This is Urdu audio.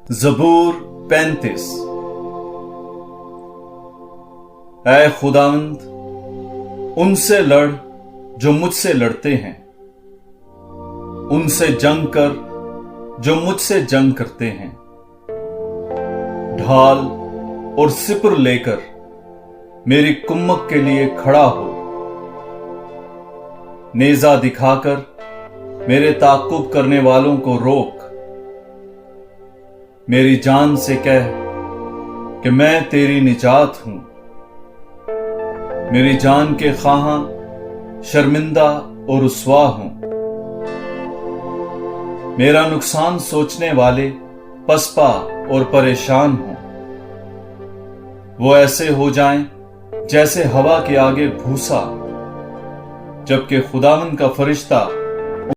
زبور 35۔ اے خداوند، ان سے لڑ جو مجھ سے لڑتے ہیں، ان سے جنگ کر جو مجھ سے جنگ کرتے ہیں۔ ڈھال اور سپر لے کر میری کمک کے لیے کھڑا ہو۔ نیزہ دکھا کر میرے تعقب کرنے والوں کو روک۔ میری جان سے کہہ کہ میں تیری نجات ہوں۔ میری جان کے خواہاں شرمندہ اور رسوا ہوں۔ میرا نقصان سوچنے والے پسپا اور پریشان ہوں۔ وہ ایسے ہو جائیں جیسے ہوا کے آگے بھوسا، جبکہ خداوند کا فرشتہ